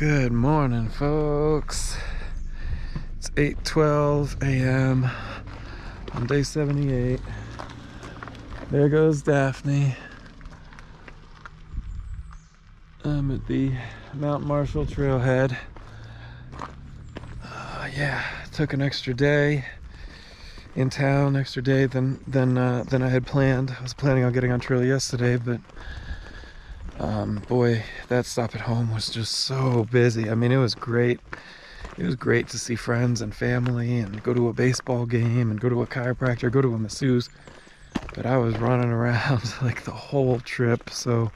Good morning, folks. It's 8:12 a.m. on day 78. There goes Daphne. I'm at the Mount Marshall trailhead. Yeah, took an extra day in town, extra day than I had planned. I was planning on getting on trail yesterday, but boy, that stop at home was just so busy. I mean, it was great. It was great to see friends and family and go to a baseball game and go to a chiropractor, go to a masseuse. But I was running around like the whole trip, so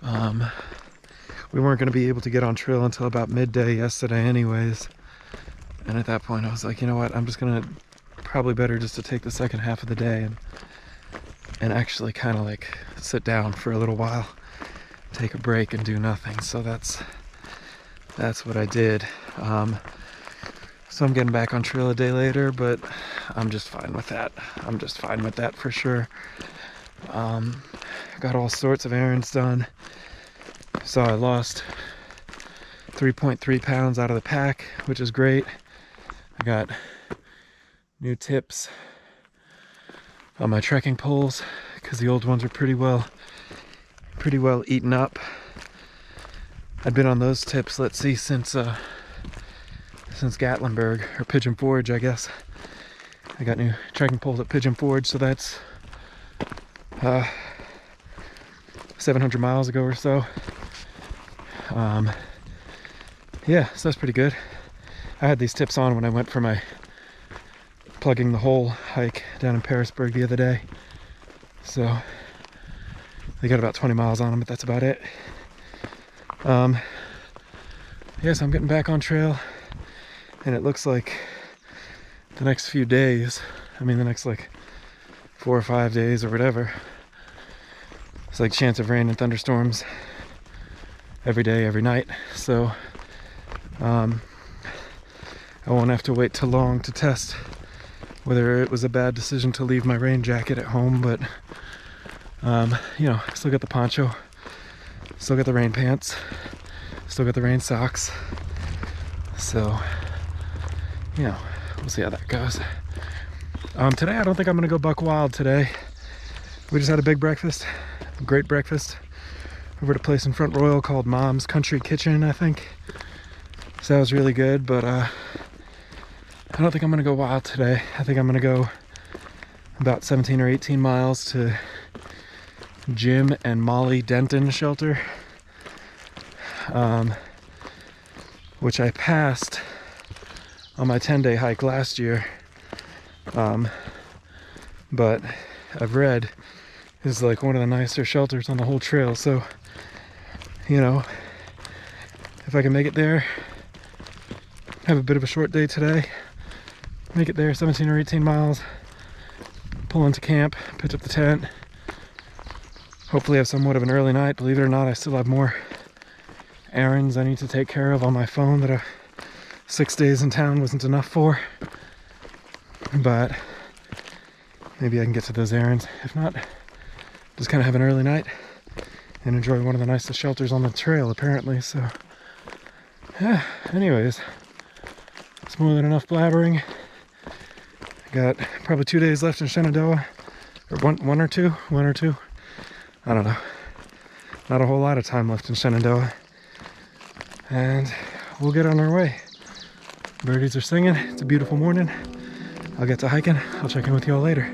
we weren't going to be able to get on trail until about midday yesterday anyways. And at that point I was like, you know what, I'm just gonna probably better just to take the second half of the day and actually kind of like sit down for a little while, take a break and do nothing. So that's what I did. So I'm getting back on trail a day later, but I'm just fine with that. I'm just fine with that for sure. Got all sorts of errands done. So I lost 3.3 pounds out of the pack, which is great. I got new tips on my trekking poles because the old ones are pretty well eaten up. I've been on those tips, let's see, since Gatlinburg or Pigeon Forge, I guess. I got new trekking poles at Pigeon Forge, so that's 700 miles ago or so. Yeah, so that's pretty good. I had these tips on when I went for my plugging the hole hike down in Parisburg the other day. So they got about 20 miles on them, but that's about it. Yeah, so I'm getting back on trail, and it looks like the next few days, I mean the next like 4 or 5 days or whatever, it's like chance of rain and thunderstorms every day, every night. So I won't have to wait too long to test whether it was a bad decision to leave my rain jacket at home, but you know, still got the poncho, still got the rain pants, still got the rain socks. So, you know, we'll see how that goes. Today I don't think I'm gonna go buck wild today. We just had a big breakfast, a great breakfast, over at a place in Front Royal called Mom's Country Kitchen, I think. So that was really good, but I don't think I'm gonna go wild today. I think I'm gonna go about 17 or 18 miles to Jim and Molly Denton shelter, which I passed on my 10-day hike last year, but I've read is like one of the nicer shelters on the whole trail. So, you know, if I can make it there, have a bit of a short day today, make it there 17 or 18 miles, pull into camp, pitch up the tent, hopefully have somewhat of an early night. Believe it or not, I still have more errands I need to take care of on my phone that 6 days in town wasn't enough for, but maybe I can get to those errands. If not, just kind of have an early night and enjoy one of the nicest shelters on the trail apparently. So yeah, anyways, it's more than enough blabbering. I got probably 2 days left in Shenandoah, or one or two, I don't know. Not a whole lot of time left in Shenandoah, and we'll get on our way. Birdies are singing, it's a beautiful morning. I'll get to hiking, I'll check in with you all later.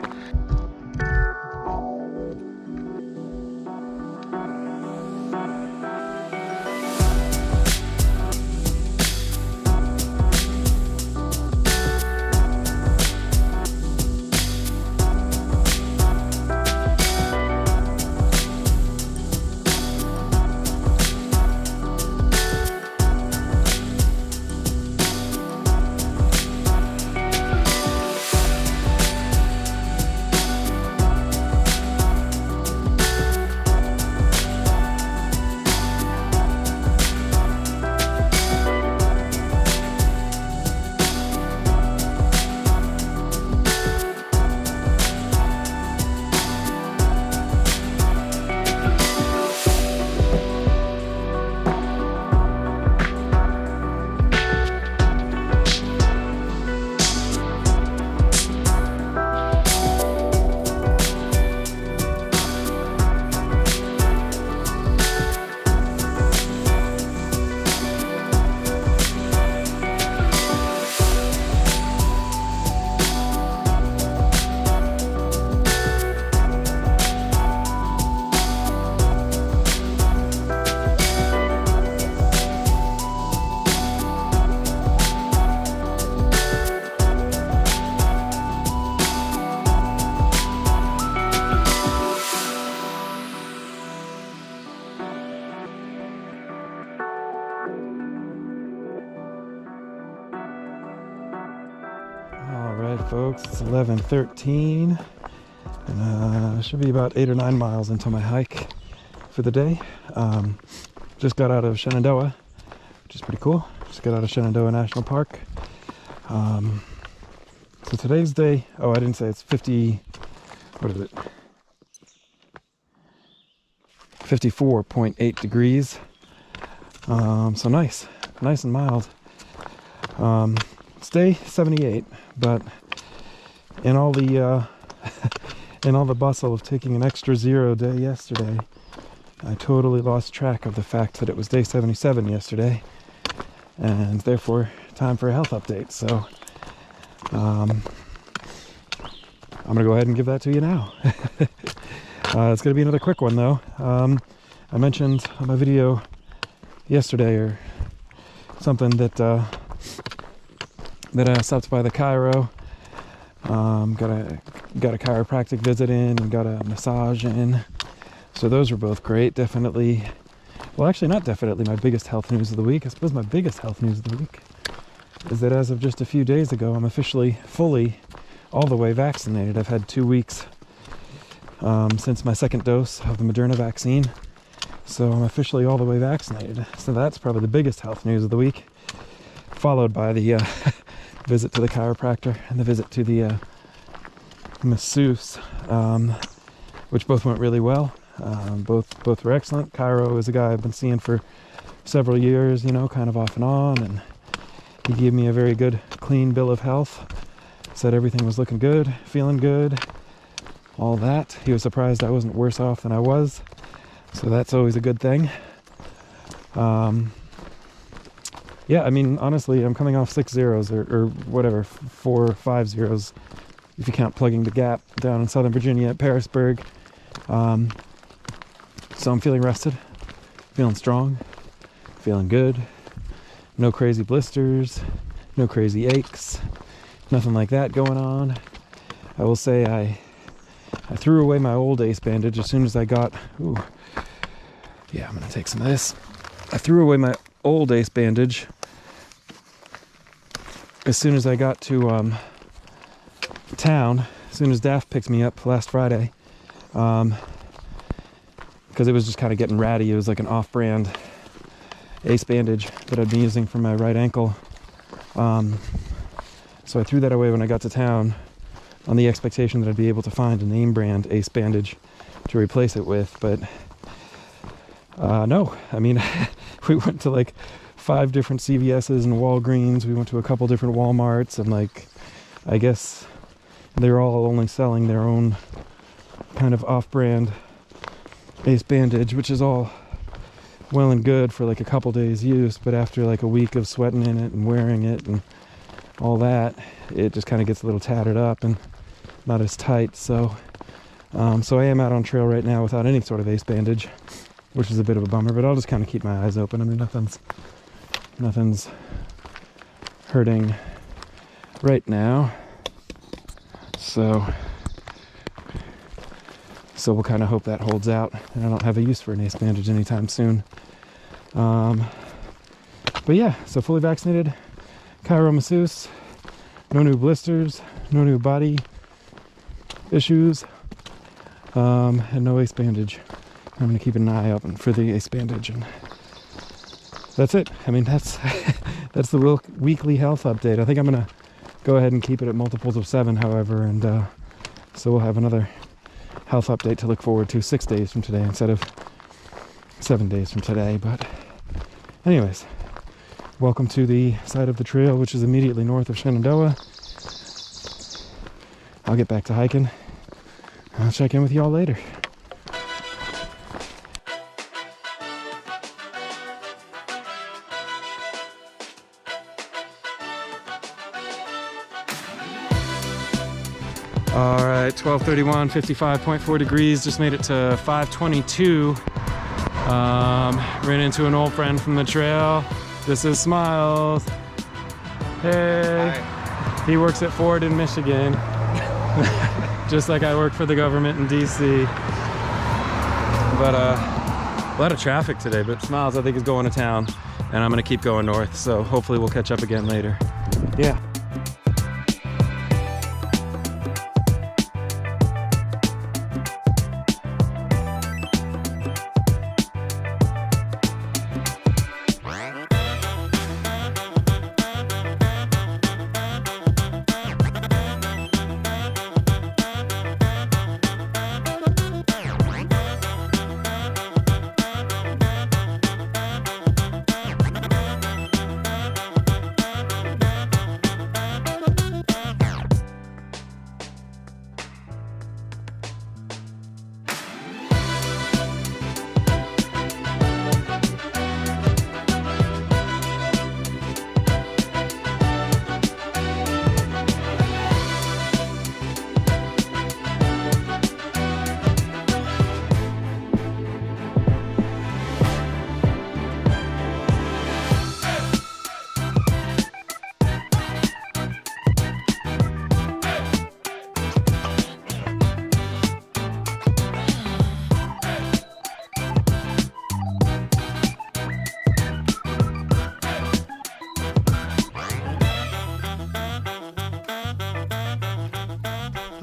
folks, it's 11:13, and should be about 8 or 9 miles into my hike for the day. Just got out of Shenandoah, which is pretty cool. Just got out of Shenandoah National Park. So today's day, oh, I didn't say it's 50, what is it? 54.8 degrees. So nice and mild. It's day 78, but in all the in all the bustle of taking an extra 0 day yesterday, I totally lost track of the fact that it was day 77 yesterday, and therefore time for a health update. So I'm gonna go ahead and give that to you now. It's gonna be another quick one though. I mentioned on my video yesterday or something that I stopped by the chiro, got a chiropractic visit in and got a massage in. So those were both great. Definitely, well, actually not definitely my biggest health news of the week. I suppose my biggest health news of the week is that as of just a few days ago, I'm officially fully all the way vaccinated. I've had 2 weeks since my second dose of the Moderna vaccine. So I'm officially all the way vaccinated. So that's probably the biggest health news of the week, followed by the visit to the chiropractor and the visit to the masseuse, which both went really well. Both were excellent. Chiro is a guy I've been seeing for several years, you know, kind of off and on, and he gave me a very good, clean bill of health. Said everything was looking good, feeling good, all that. He was surprised I wasn't worse off than I was, so that's always a good thing. Yeah, I mean, honestly, I'm coming off 6 zeros or whatever, 4 or 5 zeros, if you count plugging the gap down in Southern Virginia at Pearisburg. So I'm feeling rested, feeling strong, feeling good. No crazy blisters, no crazy aches, nothing like that going on. I will say I threw away my old ace bandage as soon as I got, ooh, yeah, I'm gonna take some of this. I threw away my old ace bandage as soon as I got to town, as soon as Daft picked me up last Friday, because it was just kind of getting ratty. It was like an off-brand ace bandage that I'd been using for my right ankle. So I threw that away when I got to town on the expectation that I'd be able to find a name brand ace bandage to replace it with, but no. I mean, we went to like 5 different CVS's and Walgreens. We went to a couple different Walmarts, and like, I guess they're all only selling their own kind of off-brand ace bandage, which is all well and good for like a couple days use, but after like a week of sweating in it and wearing it and all that, it just kind of gets a little tattered up and not as tight. So so I am out on trail right now without any sort of ace bandage, which is a bit of a bummer, but I'll just kind of keep my eyes open. I mean, nothing's hurting right now, so we'll kind of hope that holds out and I don't have a use for an ace bandage anytime soon. But yeah, so fully vaccinated, chiro masseuse, no new blisters, no new body issues, and no ace bandage. I'm gonna keep an eye open for the ace bandage, and that's it. I mean, that's that's the weekly health update. I think I'm gonna go ahead and keep it at multiples of 7, however, and so we'll have another health update to look forward to 6 days from today instead of 7 days from today. But anyways, welcome to the side of the trail, which is immediately north of Shenandoah. I'll get back to hiking. I'll check in with y'all later. All right, 12:31, 55.4 degrees. Just made it to 522. Ran into an old friend from the trail. This is Smiles. Hey. Hi. He works at Ford in Michigan. Just like I work for the government in DC. But a lot of traffic today, but Smiles I think is going to town, and I'm gonna keep going north, so hopefully we'll catch up again later. Yeah.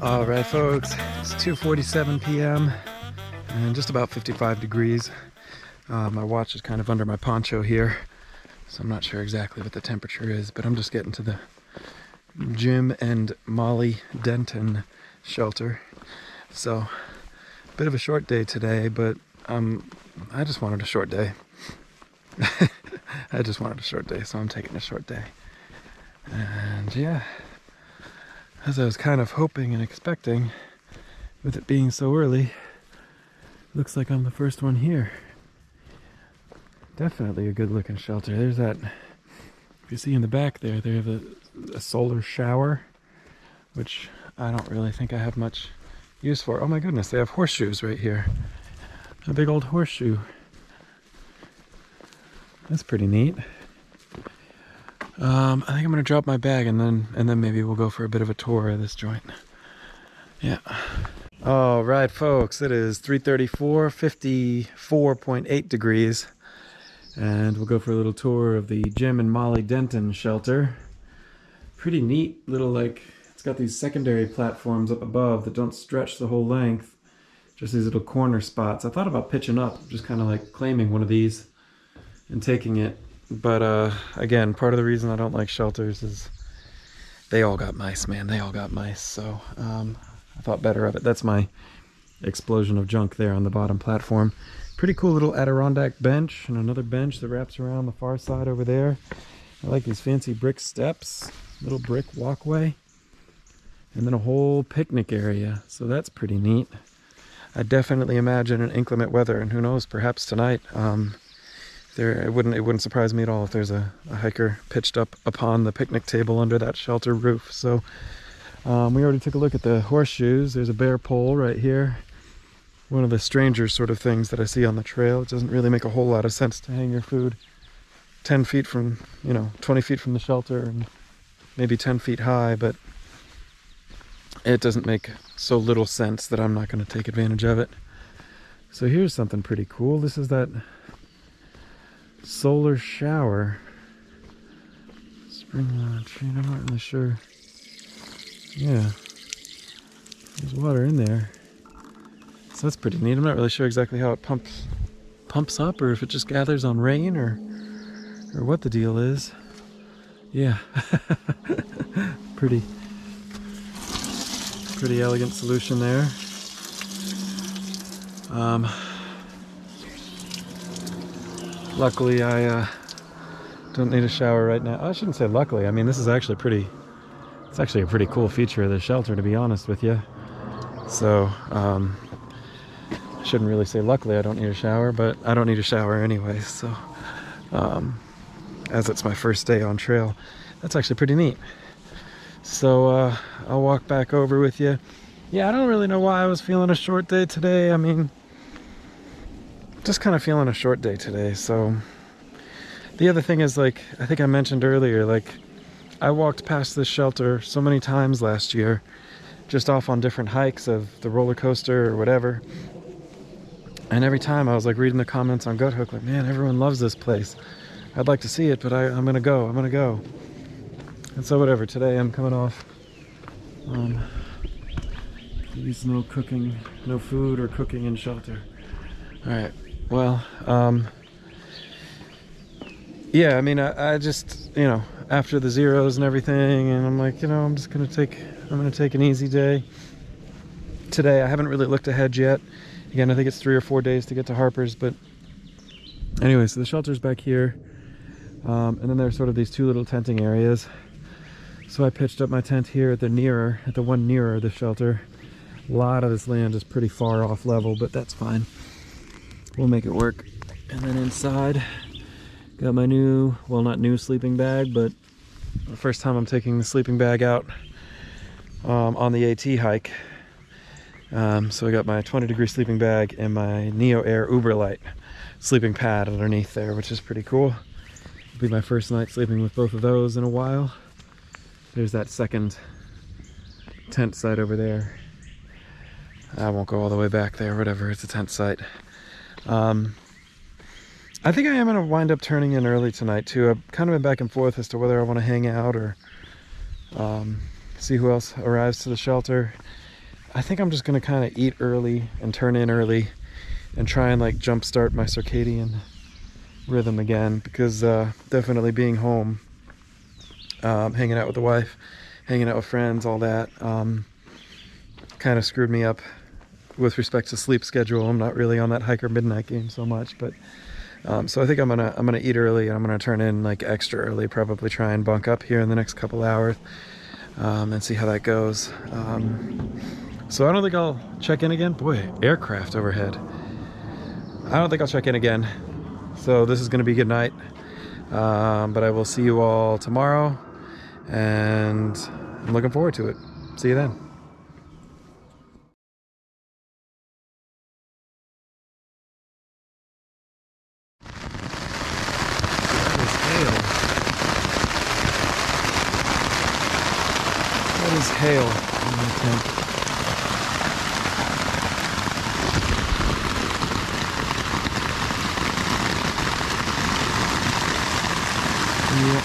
All right, folks, it's 2:47 p.m. and just about 55 degrees. My watch is kind of under my poncho here, so I'm not sure exactly what the temperature is, but I'm just getting to the Jim and Molly Denton shelter. So, a bit of a short day today, but I just wanted a short day. I just wanted a short day, so I'm taking a short day. And yeah, as I was kind of hoping and expecting, with it being so early, looks like I'm the first one here. Definitely a good looking shelter. There's that, if you see in the back there, they have a solar shower, which I don't really think I have much use for. Oh my goodness, they have horseshoes right here. A big old horseshoe. That's pretty neat. I think I'm gonna drop my bag and then maybe we'll go for a bit of a tour of this joint. Yeah. All right, folks, it is 3:34, 54.8 degrees, and we'll go for a little tour of the Jim and Molly Denton shelter. Pretty neat little, like, it's got these secondary platforms up above that don't stretch the whole length, just these little corner spots. I thought about pitching up, just kind of like claiming one of these and taking it. But again, part of the reason I don't like shelters is they all got mice, man. They all got mice. So I thought better of it. That's my explosion of junk there on the bottom platform. Pretty cool little Adirondack bench and another bench that wraps around the far side over there. I like these fancy brick steps, little brick walkway, and then a whole picnic area. So that's pretty neat. I definitely imagine in inclement weather, and who knows, perhaps tonight. It wouldn't surprise me at all if there's a hiker pitched up upon the picnic table under that shelter roof. So we already took a look at the horseshoes. There's a bare pole right here. One of the stranger sort of things that I see on the trail. It doesn't really make a whole lot of sense to hang your food 10 feet from, 20 feet from the shelter and maybe 10 feet high, but it doesn't make so little sense that I'm not going to take advantage of it. So here's something pretty cool. This is that solar shower. Spring tree, I'm not really sure. Yeah, there's water in there. So that's pretty neat. I'm not really sure exactly how it pumps up, or if it just gathers on rain, or what the deal is. Yeah. pretty elegant solution there. Luckily, I don't need a shower right now. I shouldn't say luckily. I mean, this is actually it's actually a pretty cool feature of the shelter, to be honest with you. So, I shouldn't really say luckily I don't need a shower, but I don't need a shower anyway. So, as it's my first day on trail, that's actually pretty neat. So, I'll walk back over with you. Yeah, I don't really know why I was feeling a short day today. I mean, just kind of feeling a short day today. So the other thing is, like, I think I mentioned earlier, like, I walked past this shelter so many times last year, just off on different hikes of the roller coaster or whatever, and every time I was like reading the comments on Guthook, like, man, everyone loves this place. I'd like to see it, but I'm gonna go. And so whatever, today I'm coming off at least no cooking, no food or cooking in shelter. All right. Well, yeah, I mean, I just, after the zeros and everything, and I'm like, I'm gonna take an easy day today. I haven't really looked ahead yet. Again, I think it's 3 or 4 days to get to Harper's, but anyway, so the shelter's back here, and then there's sort of these two little tenting areas. So I pitched up my tent here at the one nearer the shelter. A lot of this land is pretty far off level, but that's fine. We'll make it work. And then inside, got my new, well, not new sleeping bag, but the first time I'm taking the sleeping bag out on the AT hike. So I got my 20-degree sleeping bag and my Neo Air Uberlight sleeping pad underneath there, which is pretty cool. It'll be my first night sleeping with both of those in a while. There's that second tent site over there. I won't go all the way back there, whatever, it's a tent site. I think I am going to wind up turning in early tonight too. I've kind of been back and forth as to whether I want to hang out or see who else arrives to the shelter. I think I'm just gonna kind of eat early and turn in early and try and like jumpstart my circadian rhythm again, because definitely being home, hanging out with the wife, hanging out with friends, all that kind of screwed me up with respect to sleep schedule. I'm not really on that hiker midnight game so much, but so I think I'm gonna eat early, and I'm gonna turn in like extra early, probably try and bunk up here in the next couple hours, and see how that goes. So I don't think I'll check in again. Boy, aircraft overhead. I don't think I'll check in again. So this is gonna be good night, but I will see you all tomorrow, and I'm looking forward to it. See you then. That is hail in my tent. Yep.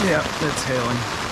Yeah, it's hailing.